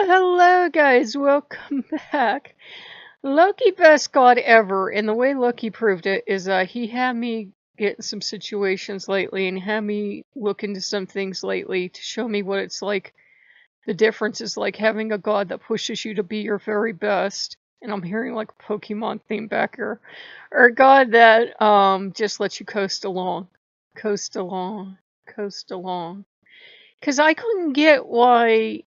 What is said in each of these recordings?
Hello, guys. Welcome back. Loki, best god ever, and the way Loki proved it is he had me get in some situations lately and had me look into some things lately to show me what it's like. The difference is like having a god that pushes you to be your very best, and I'm hearing like a Pokemon theme back here, or a god that just lets you coast along, coast along, coast along. Because I couldn't get why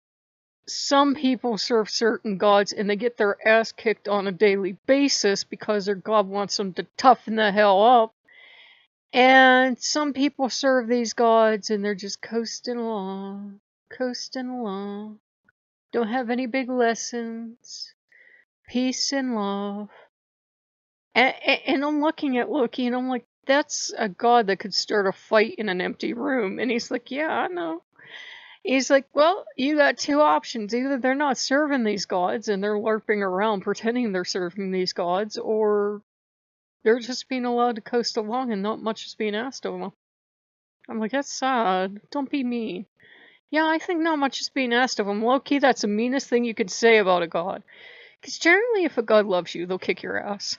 some people serve certain gods and they get their ass kicked on a daily basis because their god wants them to toughen the hell up. And some people serve these gods and they're just coasting along, coasting along. Don't have any big lessons. Peace and love. And I'm looking at Loki and I'm like, that's a god that could start a fight in an empty room. And he's like, yeah, I know. He's like, well, you got two options. Either they're not serving these gods and they're LARPing around pretending they're serving these gods, or they're just being allowed to coast along and not much is being asked of them. I'm like, that's sad. Don't be mean. Yeah, I think not much is being asked of them. Low-key, that's the meanest thing you could say about a god. Because generally, if a god loves you, they'll kick your ass.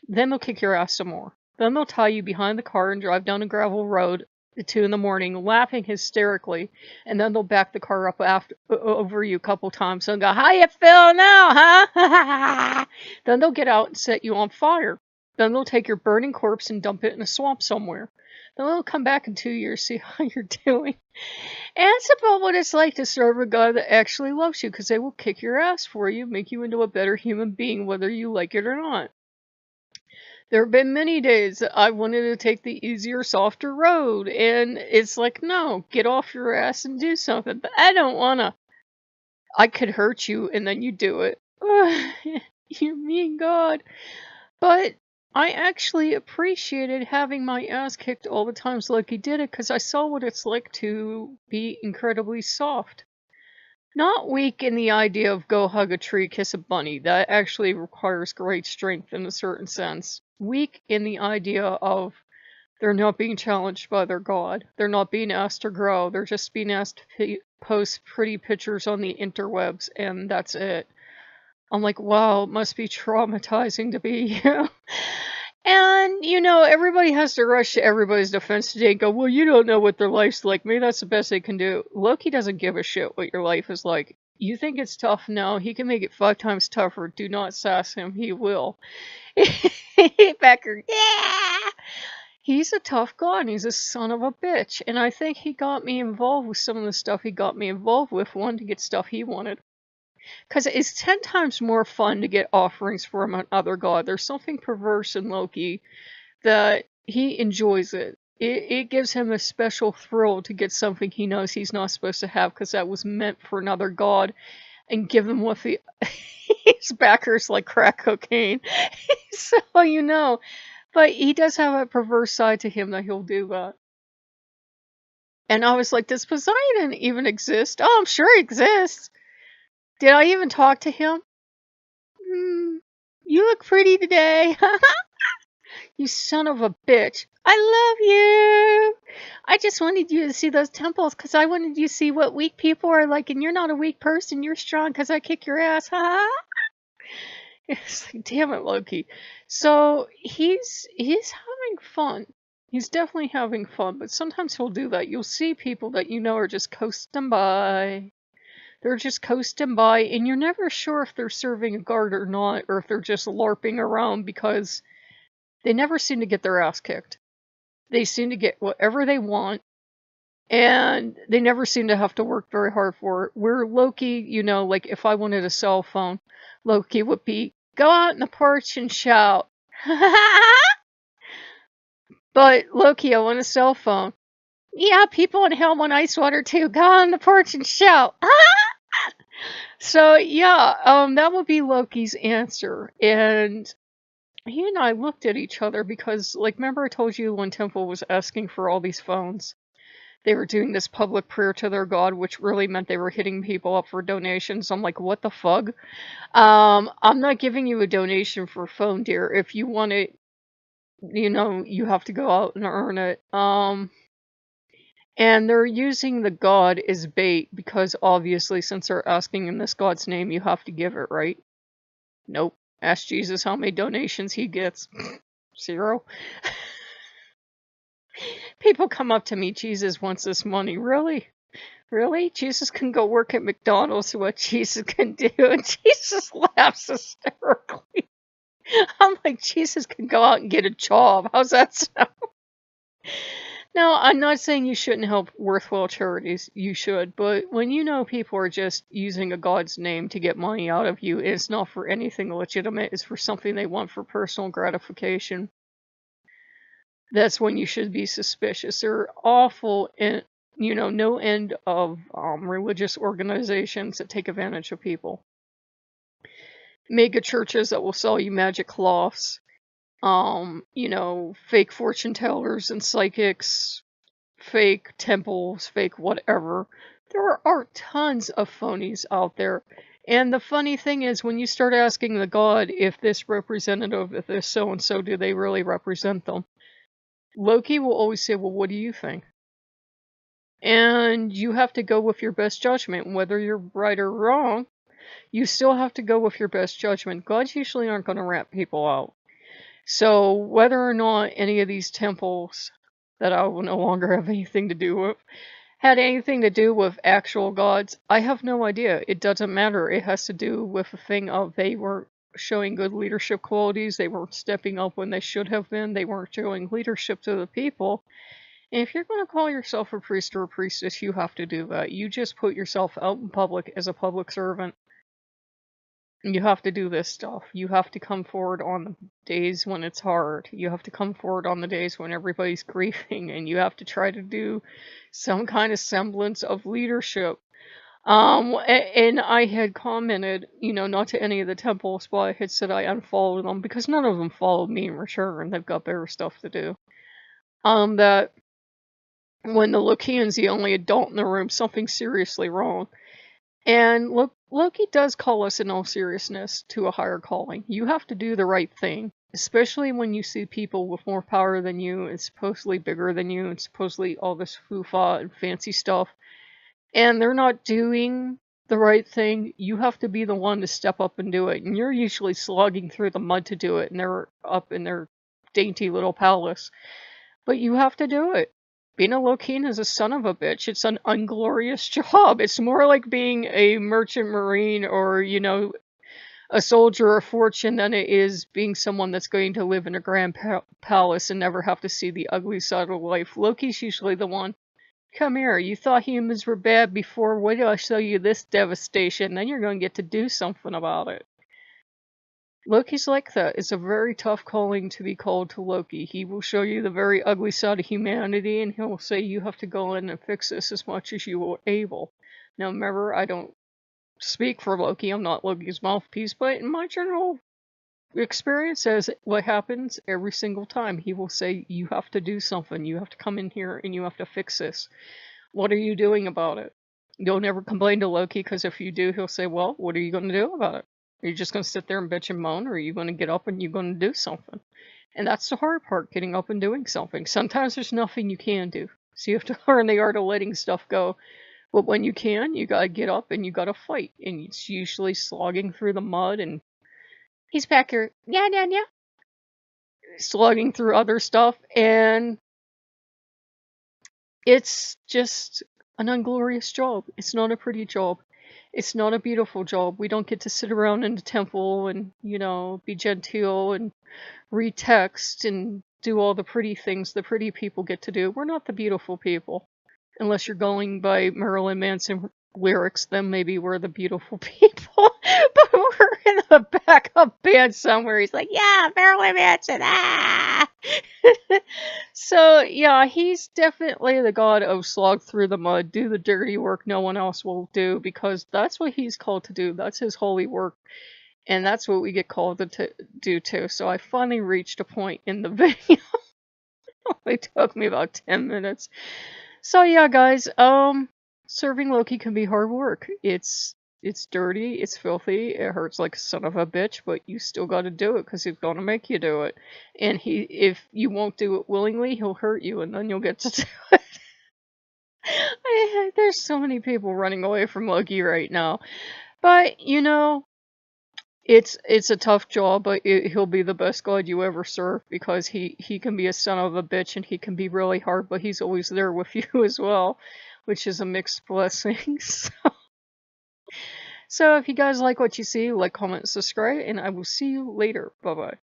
Then they'll kick your ass some more. Then they'll tie you behind the car and drive down a gravel road at 2 in the morning, laughing hysterically, and then they'll back the car up over you a couple times and go, how you feel now, huh? Then they'll get out and set you on fire. Then they'll take your burning corpse and dump it in a swamp somewhere. Then they'll come back in 2 years, see how you're doing. And it's about what it's like to serve a god that actually loves you, because they will kick your ass for you, make you into a better human being, whether you like it or not. There have been many days that I wanted to take the easier, softer road, and it's like, no, get off your ass and do something, but I don't wanna. I could hurt you, and then you do it. You mean God. But I actually appreciated having my ass kicked all the times Loki did it, because I saw what it's like to be incredibly soft. Not weak in the idea of go hug a tree, kiss a bunny. That actually requires great strength in a certain sense. Weak in the idea of they're not being challenged by their god. They're not being asked to grow. They're just being asked to post pretty pictures on the interwebs, and that's it. I'm like, wow, it must be traumatizing to be you. And, everybody has to rush to everybody's defense today and go, well, you don't know what their life's like. Maybe that's the best they can do. Loki doesn't give a shit what your life is like. You think it's tough? No, he can make it 5 times tougher. Do not sass him. He will. Becker, yeah! He's a tough god, and he's a son of a bitch. And I think he got me involved with some of the stuff he got me involved with, one, to get stuff he wanted. Because it's 10 times more fun to get offerings from another god. There's something perverse in Loki that he enjoys it. It gives him a special thrill to get something he knows he's not supposed to have because that was meant for another god, and give him what his backers like crack cocaine. So, But he does have a perverse side to him that he'll do that. And I was like, does Poseidon even exist? Oh, I'm sure he exists. Did I even talk to him? You look pretty today. You son of a bitch. I love you. I just wanted you to see those temples because I wanted you to see what weak people are like, and you're not a weak person. You're strong because I kick your ass. It's like, damn it, Loki. So he's having fun. He's definitely having fun, but sometimes he'll do that. You'll see people that are just coasting by. They're just coasting by, and you're never sure if they're serving a guard or not, or if they're just LARPing around, because they never seem to get their ass kicked. They seem to get whatever they want, and they never seem to have to work very hard for it. Where Loki, like if I wanted a cell phone, Loki would be, go out in the porch and shout. But Loki, I want a cell phone. Yeah, people in hell want ice water too. Go on the porch and shout. So yeah, that would be Loki's answer. And he and I looked at each other because, like, remember I told you when Temple was asking for all these phones? They were doing this public prayer to their god, which really meant they were hitting people up for donations. I'm like, what the fuck? I'm not giving you a donation for a phone, dear. If you want it, you have to go out and earn it. And they're using the god as bait because obviously, since they're asking in this god's name, you have to give it, right? Nope. Ask Jesus how many donations he gets. 0. People come up to me, Jesus wants this money. Really? Really? Jesus can go work at McDonald's, what Jesus can do. And Jesus laughs hysterically. I'm like, Jesus can go out and get a job. How's that sound? Now, I'm not saying you shouldn't help worthwhile charities. You should. But when you know people are just using a god's name to get money out of you, and it's not for anything legitimate, it's for something they want for personal gratification, that's when you should be suspicious. There are awful, and no end of religious organizations that take advantage of people. Mega churches that will sell you magic cloths. Fake fortune tellers and psychics, fake temples, fake whatever. There are tons of phonies out there. And the funny thing is, when you start asking the god if this representative, if this so-and-so, do they really represent them? Loki will always say, well, what do you think? And you have to go with your best judgment. Whether you're right or wrong, you still have to go with your best judgment. Gods usually aren't going to rat people out. So whether or not any of these temples that I will no longer have anything to do with had anything to do with actual gods, I have no idea. It doesn't matter. It has to do with a thing of they weren't showing good leadership qualities. They weren't stepping up when they should have been. They weren't showing leadership to the people. And if you're going to call yourself a priest or a priestess, you have to do that. You just put yourself out in public as a public servant. You have to do this stuff. You have to come forward on the days when it's hard. You have to come forward on the days when everybody's grieving, and you have to try to do some kind of semblance of leadership. And I had commented, not to any of the temples, but I had said I unfollowed them because none of them followed me in return. They've got better stuff to do. That when the Lokean's the only adult in the room, something's seriously wrong. And Loki does call us in all seriousness to a higher calling. You have to do the right thing, especially when you see people with more power than you and supposedly bigger than you and supposedly all this foo-fa and fancy stuff. And they're not doing the right thing. You have to be the one to step up and do it. And you're usually slogging through the mud to do it, and they're up in their dainty little palace. But you have to do it. Being a Lokean is a son of a bitch. It's an unglorious job. It's more like being a merchant marine or, a soldier of fortune than it is being someone that's going to live in a grand palace and never have to see the ugly side of life. Loki's usually the one. Come here, you thought humans were bad before. Wait till I show you this devastation. Then you're going to get to do something about it. Loki's like that. It's a very tough calling to be called to Loki. He will show you the very ugly side of humanity, and he'll say you have to go in and fix this as much as you are able. Now remember, I don't speak for Loki. I'm not Loki's mouthpiece, but in my general experience as what happens every single time, he will say you have to do something. You have to come in here and you have to fix this. What are you doing about it? Don't ever complain to Loki, because if you do, he'll say, well, what are you going to do about it? Are you just going to sit there and bitch and moan, or are you going to get up and you're going to do something? And that's the hard part, getting up and doing something. Sometimes there's nothing you can do. So you have to learn the art of letting stuff go. But when you can, you gotta get up and you gotta fight. And it's usually slogging through the mud, and he's back here, yeah, slogging through other stuff. And it's just an unglorious job. It's not a pretty job. It's not a beautiful job. We don't get to sit around in the temple and, be genteel and read text and do all the pretty things the pretty people get to do. We're not the beautiful people. Unless you're going by Marilyn Manson lyrics, then maybe we're the beautiful people. But we're in the backup band somewhere. He's like, yeah, Marilyn Manson, ah! So, yeah, he's definitely the god of slog through the mud, do the dirty work no one else will do, because that's what he's called to do. That's his holy work, and that's what we get called to do too. So I finally reached a point in the video. It took me about 10 minutes. So yeah, guys, serving Loki can be hard work. It's dirty, it's filthy, it hurts like a son of a bitch, but you still gotta do it, because he's gonna make you do it. And if you won't do it willingly, he'll hurt you, and then you'll get to do it. There's so many people running away from Loki right now. But, you know, it's a tough job, but he'll be the best god you ever serve because he can be a son of a bitch and he can be really hard, but he's always there with you as well, which is a mixed blessing. So if you guys like what you see, like, comment, subscribe, and I will see you later. Bye-bye.